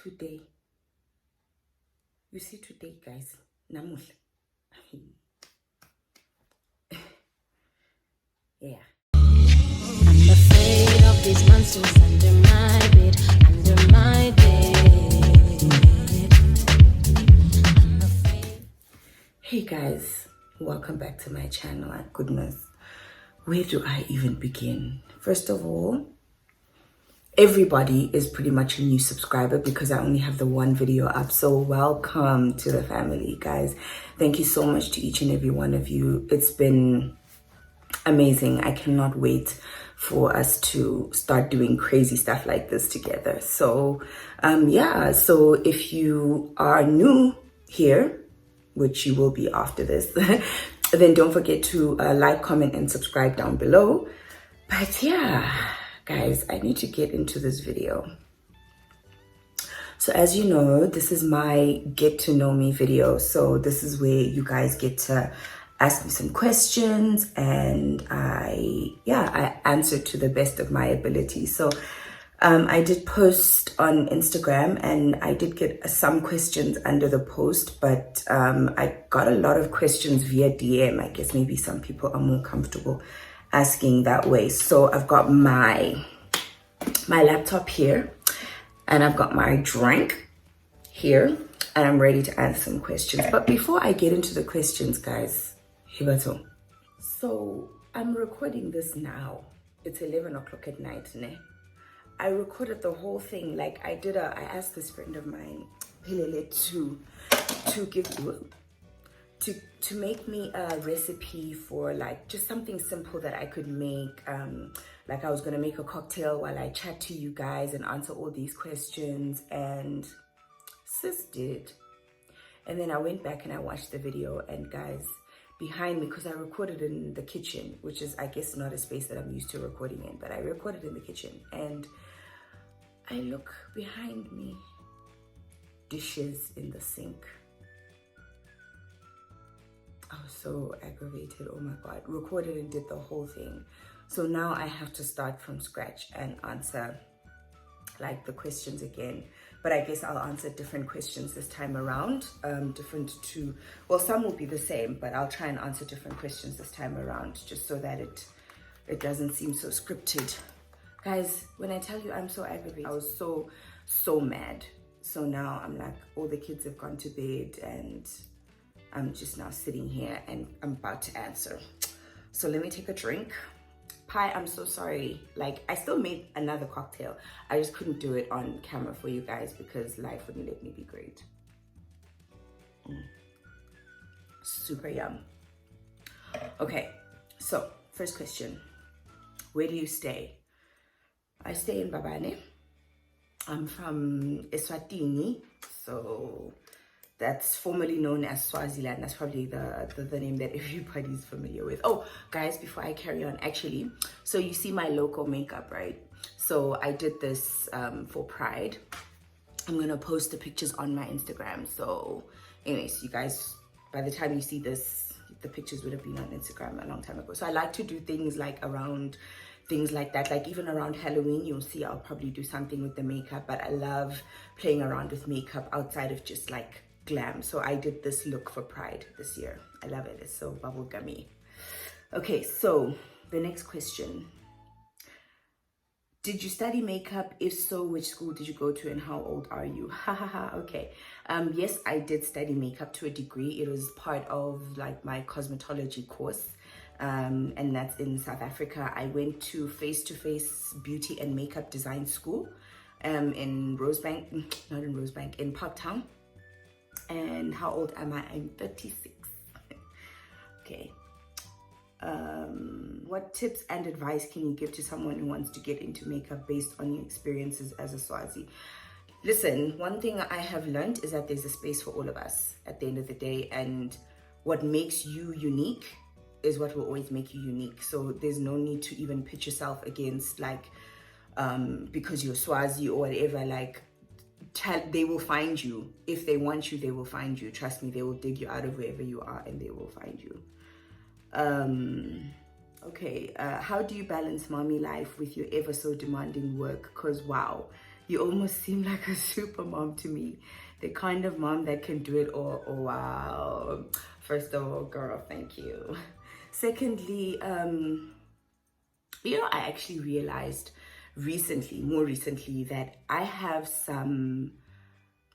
today. You see today, guys. Namuhla. Yeah. I'm afraid of these monsters under my bed, under my bed. I'm afraid. Hey guys, welcome back to my channel. Goodness, where do I even begin? First of all, everybody is pretty much a new subscriber because I only have the one video up. So welcome to the family, guys. Thank you so much to each and every one of you. It's been amazing. I cannot wait for us to start doing crazy stuff like this together. So yeah, so if you are new here, which you will be after this, then don't forget to like, comment, and subscribe down below. But yeah, guys, I need to get into this video. So as you know, this is my get to know me video. So this is where you guys get to ask me some questions and I answer to the best of my ability. So I did post on Instagram and I did get some questions under the post, but I got a lot of questions via DM. I guess maybe some people are more comfortable asking that way. So I've got my laptop here and I've got my drink here and I'm ready to answer some questions. But before I get into the questions, guys, Hibato. So I'm recording this now. It's 11 o'clock at night, ne? I recorded the whole thing. Like I asked this friend of mine, Pilele, to make me a recipe for like just something simple that I could make. Like I was gonna make a cocktail while I chat to you guys and answer all these questions, and sis did. And then I went back and I watched the video, and guys, behind me, because I recorded in the kitchen, which is I guess not a space that I'm used to recording in, but I recorded in the kitchen, and I look behind me, dishes in the sink. I was so aggravated. Oh my God. Recorded and did the whole thing. So now I have to start from scratch and answer like the questions again. But I guess I'll answer different questions this time around. Some will be the same, but I'll try and answer different questions this time around just so that it doesn't seem so scripted. Guys, when I tell you I'm so aggravated, I was so mad. So now I'm like, all the kids have gone to bed and I'm just now sitting here and I'm about to answer. So let me take a drink. Pie, I'm so sorry. Like, I still made another cocktail. I just couldn't do it on camera for you guys because life wouldn't let me be great. Super yum. Okay, so first question. Where do you stay? I stay in Babane. I'm from Eswatini, so that's formerly known as Swaziland. That's probably the name that everybody's familiar with. Oh, guys, before I carry on, actually, so you see my local makeup, right? So I did this for Pride. I'm gonna post the pictures on my Instagram. So anyways, you guys, by the time you see this, the pictures would have been on Instagram a long time ago. So I like to do things like around things like that, like even around Halloween, you'll see I'll probably do something with the makeup, but I love playing around with makeup outside of just like glam. So I did this look for Pride this year. I love it. It's so bubblegummy. Okay, so the next question. Did you study makeup? If so, which school did you go to and how old are you? Okay. Yes, I did study makeup to a degree. It was part of like my cosmetology course. And that's in South Africa. I went to face-to-face beauty and makeup design school in Rosebank, not in Rosebank, in Parktown. And how old am I? I'm 36. Okay. What tips and advice can you give to someone who wants to get into makeup based on your experiences as a Swazi? Listen, one thing I have learned is that there's a space for all of us at the end of the day, and what makes you unique is what will always make you unique. So there's no need to even pitch yourself against like because you're Swazi or whatever. Like they will find you. If they want you, they will find you. Trust me, they will dig you out of wherever you are and they will find you. Okay, how do you balance mommy life with your ever so demanding work? Because wow, You almost seem like a super mom to me. The kind of mom that can do it all. Oh, wow. First of all, girl, thank you. Secondly, I actually realized more recently, that I have some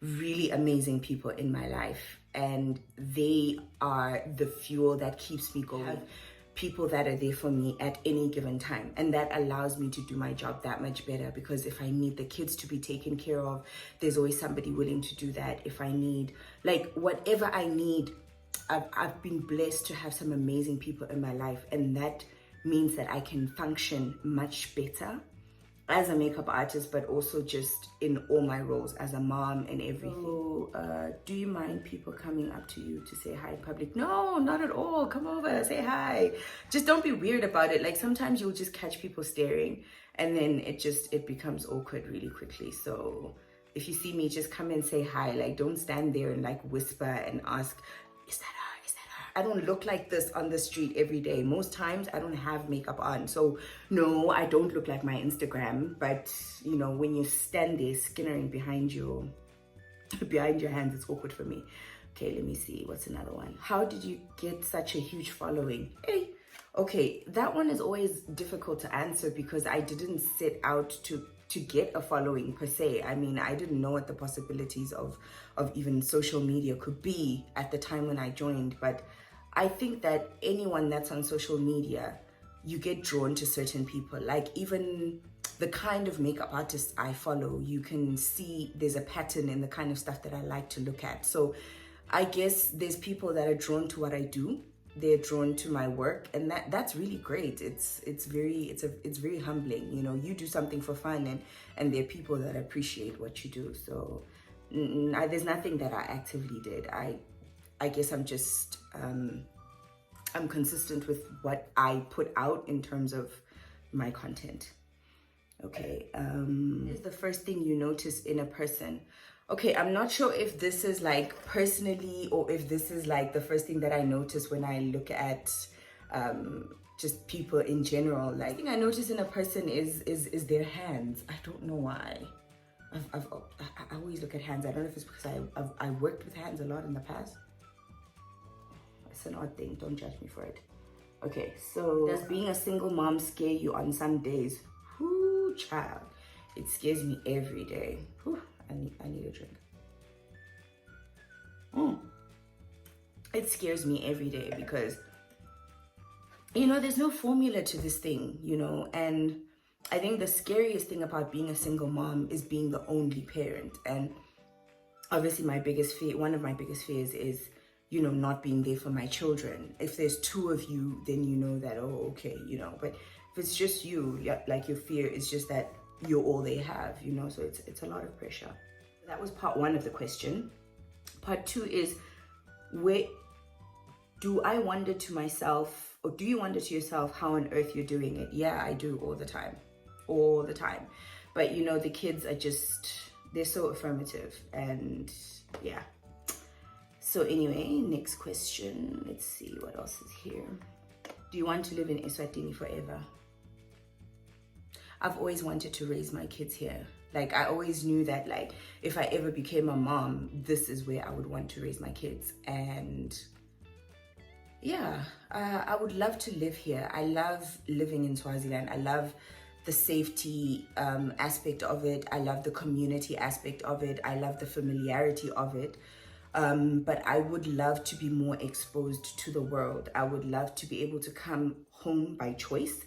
really amazing people in my life, and they are the fuel that keeps me going. People that are there for me at any given time, and that allows me to do my job that much better, because if I need the kids to be taken care of, there's always somebody willing to do that. If I need, like, whatever I need, I've been blessed to have some amazing people in my life, and that means that I can function much better as a makeup artist, but also just in all my roles as a mom and everything. So, do you mind people coming up to you to say hi in public? No, not at all. Come over, say hi. Just don't be weird about it. Like, sometimes you'll just catch people staring, and then it becomes awkward really quickly. So if you see me, just come and say hi. Like, don't stand there and like whisper and ask, is that her? I don't look like this on the street every day. Most times I don't have makeup on. So no, I don't look like my Instagram. But when you stand there skinnering behind your hands, it's awkward for me. Okay, let me see. What's another one? How did you get such a huge following? Hey, okay, that one is always difficult to answer, because I didn't set out to get a following per se. I mean, I didn't know what the possibilities of even social media could be at the time when I joined. But I think that anyone that's on social media, you get drawn to certain people. Like, even the kind of makeup artists I follow, you can see there's a pattern in the kind of stuff that I like to look at. So I guess there's people that are drawn to what I do. They're drawn to my work, and that's really great. It's very humbling. You do something for fun, and there are people that appreciate what you do. So there's nothing that I actively did. I guess I'm just I'm consistent with what I put out in terms of my content. Okay, is the first thing you notice in a person? Okay, I'm not sure if this is like personally, or if this is like the first thing that I notice when I look at just people in general. Like, the thing I notice in a person is their hands. I don't know why. I always look at hands. I don't know if it's because I worked with hands a lot in the past. It's an odd thing. Don't judge me for it. Okay, so does being a single mom scare you on some days? Whoo, child. It scares me every day. Whew, I need a drink. It scares me every day because, there's no formula to this thing, and I think the scariest thing about being a single mom is being the only parent. And obviously one of my biggest fears is, not being there for my children. If there's two of you, then you know that, oh, okay, but if it's just you, like, your fear is just that you're all they have, so it's a lot of pressure. That was part one of the question. Part two is, where do I wonder to myself, or do you wonder to yourself how on earth you're doing it? Yeah, I do all the time. But the kids are they're so affirmative, and yeah. So anyway, next question. Let's see what else is here. Do you want to live in Eswatini forever? I've always wanted to raise my kids here. Like, I always knew that, like, if I ever became a mom, this is where I would want to raise my kids. And yeah, I would love to live here. I love living in Swaziland. I love the safety aspect of it. I love the community aspect of it. I love the familiarity of it. But I would love to be more exposed to the world. I would love to be able to come home by choice,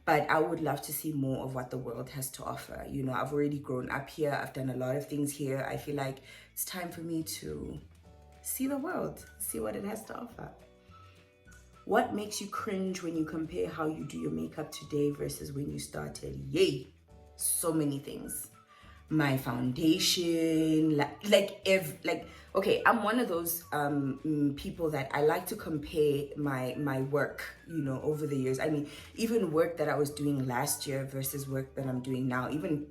but I would love to see more of what the world has to offer. I've already grown up here. I've done a lot of things here. I feel like it's time for me to see the world, see what it has to offer. What makes you cringe when you compare how you do your makeup today versus when you started? Yay! So many things. My foundation, okay, I'm one of those people that I like to compare my work, over the years. I mean, even work that I was doing last year versus work that I'm doing now, even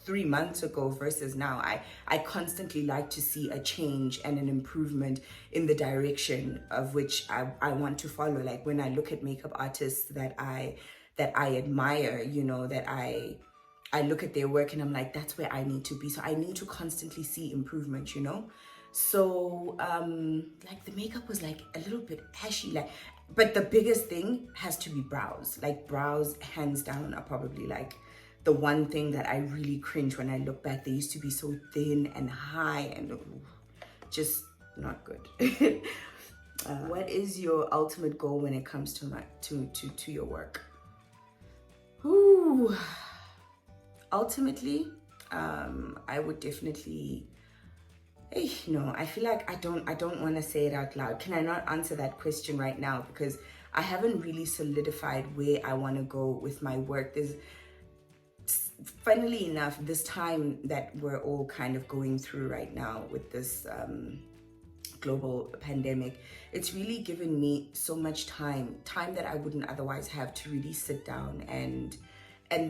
3 months ago versus now, I constantly like to see a change and an improvement in the direction of which I want to follow. Like, when I look at makeup artists that I admire, that I look at their work and I'm like, that's where I need to be. So I need to constantly see improvement, you know? So like the makeup was like a little bit ashy, like, but the biggest thing has to be brows. Like brows, hands down, are probably like the one thing that I really cringe when I look back. They used to be so thin and high and just not good. What is your ultimate goal when it comes to your work? Ooh. Ultimately, I would definitely, no, I feel like I don't want to say it out loud. Can I not answer that question right now? Because I haven't really solidified where I want to go with my work. Funnily enough, this time that we're all kind of going through right now with this global pandemic, it's really given me so much time that I wouldn't otherwise have to really sit down and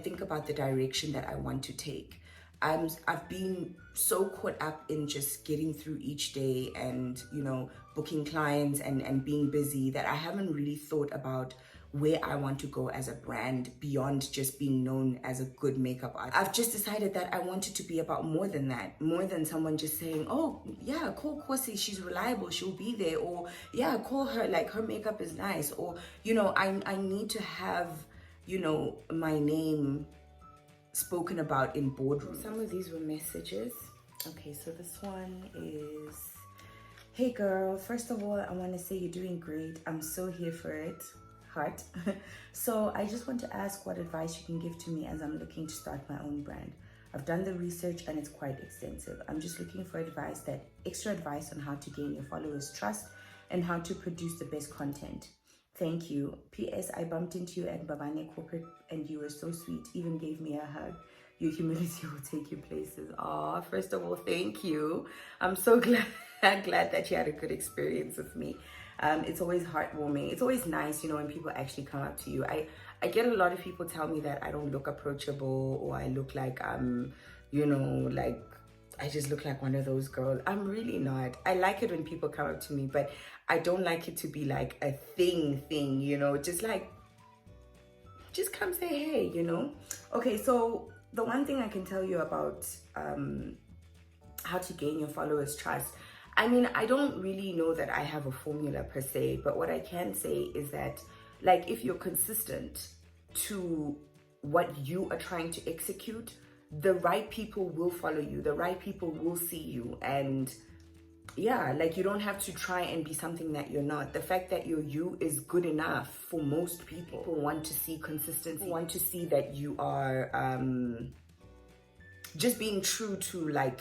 think about the direction that I want to take. I've been so caught up in just getting through each day and, you know, booking clients and being busy that I haven't really thought about where I want to go as a brand beyond just being known as a good makeup artist. I've just decided that I want it to be about more than that, more than someone just saying, oh yeah, call Kosi, she's reliable, she'll be there, or yeah, call her, like her makeup is nice, or, you know, I need to have, you know, my name spoken about in boardrooms. Some of these were messages. Okay, so this one is, hey girl, first of all, I want to say you're doing great. I'm so here for it. Heart. So I just want to ask what advice you can give to me as I'm looking to start my own brand. I've done the research and it's quite extensive. I'm just looking for extra advice on how to gain your followers' trust and how to produce the best content. Thank you. P.S. I bumped into you at Babane Corporate and you were so sweet. Even gave me a hug. Your humility will take you places. Aw, first of all, thank you. I'm so glad that you had a good experience with me. It's always heartwarming. It's always nice, you know, when people actually come up to you. I get a lot of people tell me that I don't look approachable, or I look like you know, like I just look like one of those girls. I'm really not. I like it when people come up to me, but I don't like it to be like a thing, you know, just come say hey, you know. Okay, so the one thing I can tell you about how to gain your followers' trust, I mean, I don't really know that I have a formula per se, but what I can say is that, like, if you're consistent to what you are trying to execute, the right people will follow you, the right people will see you. And yeah, like, you don't have to try and be something that you're not. The fact that you're you is good enough for most people. People want to see consistency, want to see that you are just being true to, like,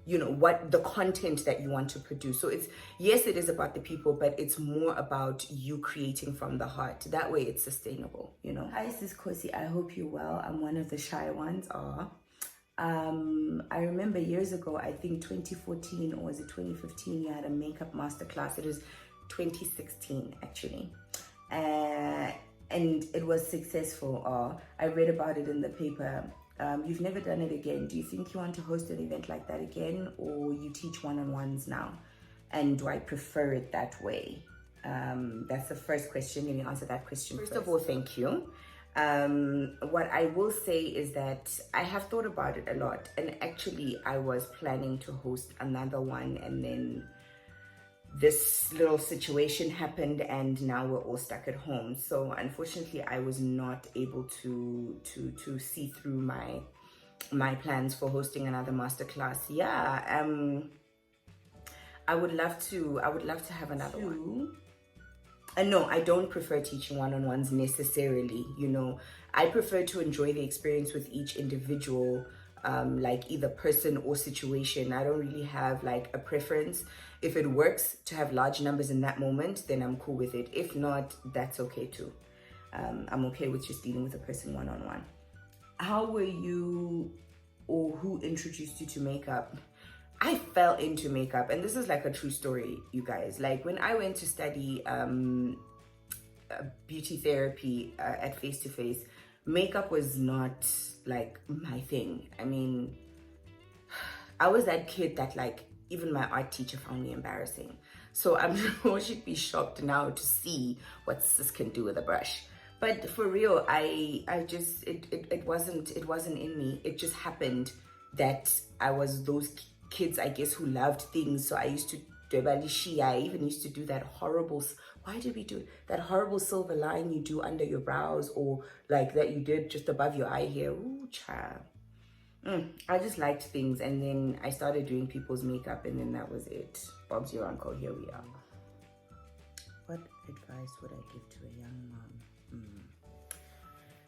you know, what the content that you want to produce. So it's, yes, it is about the people, but it's more about you creating from the heart. That way it's sustainable, you know. Hi, sis Kosi, I hope you're well. I'm one of the shy ones. I remember years ago, I think 2014 or was it 2015, you had a makeup masterclass. It was 2016 actually, and it was successful. I read about it in the paper. You've never done it again. Do you think you want to host an event like that again, or you teach one-on-ones now? And do I prefer it that way? That's the first question. Let me answer that question first. Of all, thank you. What I will say is that I have thought about it a lot, and actually I was planning to host another one, and then this little situation happened and now we're all stuck at home. So unfortunately I was not able to see through my plans for hosting another masterclass. Yeah, I would love to have another one. And no, I don't prefer teaching one-on-ones necessarily, you know. I prefer to enjoy the experience with each individual, like either person or situation. I don't really have like a preference. If it works to have large numbers in that moment, then I'm cool with it. If not, that's okay too. I'm okay with just dealing with a person one-on-one. How were you, or who introduced you to makeup? I fell into makeup, and this is like a true story, you guys. Like when I went to study beauty therapy at Face to Face, makeup was not like my thing. I mean, I was that kid that like even my art teacher found me embarrassing. So I'm sure she'd be shocked now to see what sis can do with a brush. But for real, I just it wasn't in me. It just happened that I was those kids, I guess, who loved things. So I used to I even used to do that horrible, why did we do that horrible silver line you do under your brows, or like that you did just above your eye here. Ooh, child. I just liked things, and then I started doing people's makeup, and then that was it. Bob's your uncle, here we are. What advice would I give to a young mom?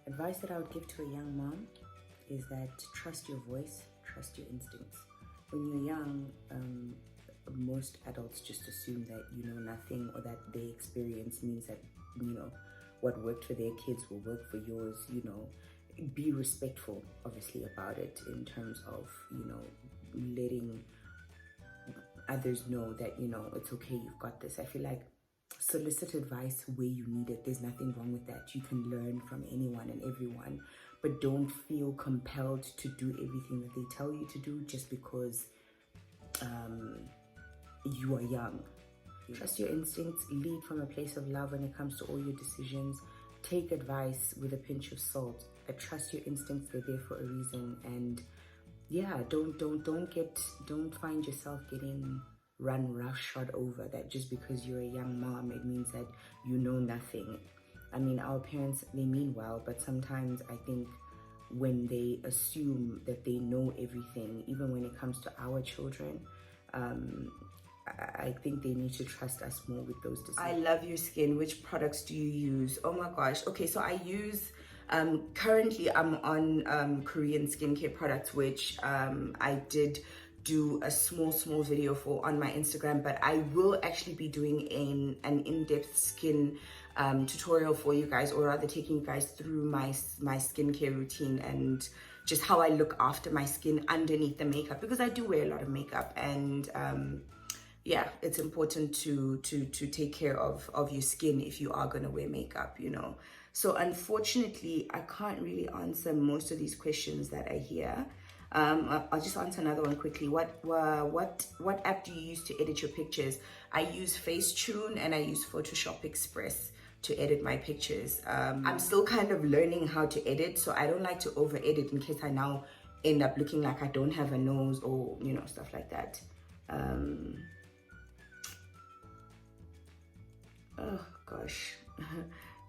Advice that I would give to a young mom is that trust your voice, trust your instincts. When you're young, most adults just assume that you know nothing, or that their experience means that, you know, what worked for their kids will work for yours. You know, be respectful, obviously, about it, in terms of, you know, letting others know that, you know, it's okay, you've got this. I feel like solicit advice where you need it. There's nothing wrong with that. You can learn from anyone and everyone, but don't feel compelled to do everything that they tell you to do just because you are young. Trust your instincts, lead from a place of love when it comes to all your decisions. Take advice with a pinch of salt. Trust your instincts, they're there for a reason. And yeah, don't find yourself getting run roughshod over that just because you're a young mom, it means that you know nothing. I mean, our parents, they mean well, but sometimes I think when they assume that they know everything, even when it comes to our children, I think they need to trust us more with those decisions. I love your skin. Which products do you use? Oh my gosh. Okay, so I use, currently I'm on Korean skincare products, which I did do a small video for on my Instagram, but I will actually be doing an in-depth skin tutorial for you guys, or rather taking you guys through my skincare routine and just how I look after my skin underneath the makeup, because I do wear a lot of makeup, and yeah, it's important to take care of your skin if you are going to wear makeup, you know. So unfortunately, I can't really answer most of these questions that I hear. I'll just answer another one quickly. What app do you use to edit your pictures? I use Facetune and I use Photoshop Express to edit my pictures. I'm still kind of learning how to edit, so I don't like to over edit in case I now end up looking like I don't have a nose, or, you know, stuff like that. Oh gosh.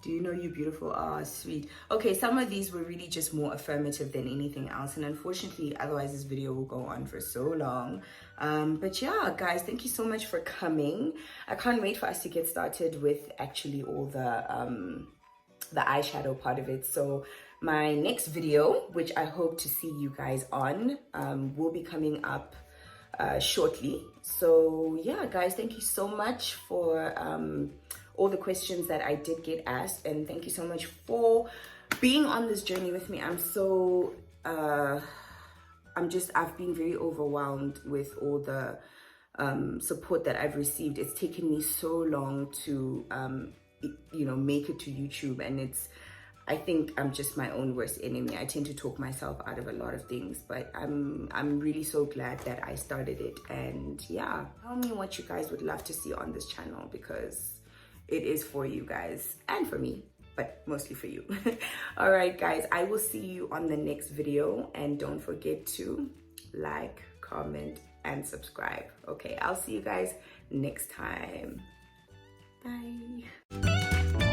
Do you know you're beautiful? Ah, sweet. Okay, some of these were really just more affirmative than anything else, and unfortunately, otherwise this video will go on for so long. But yeah, guys, thank you so much for coming. I can't wait for us to get started with actually all the eyeshadow part of it. So my next video, which I hope to see you guys on, will be coming up shortly. So yeah, guys, thank you so much for all the questions that I did get asked, and thank you so much for being on this journey with me. I'm so I've been very overwhelmed with all the support that I've received. It's taken me so long to you know, make it to YouTube, and I think I'm just my own worst enemy. I tend to talk myself out of a lot of things, but I'm really so glad that I started it. And yeah, tell me what you guys would love to see on this channel, because it is for you guys and for me, but mostly for you. All right, guys, I will see you on the next video, and don't forget to like, comment, and subscribe. Okay, I'll see you guys next time. Bye.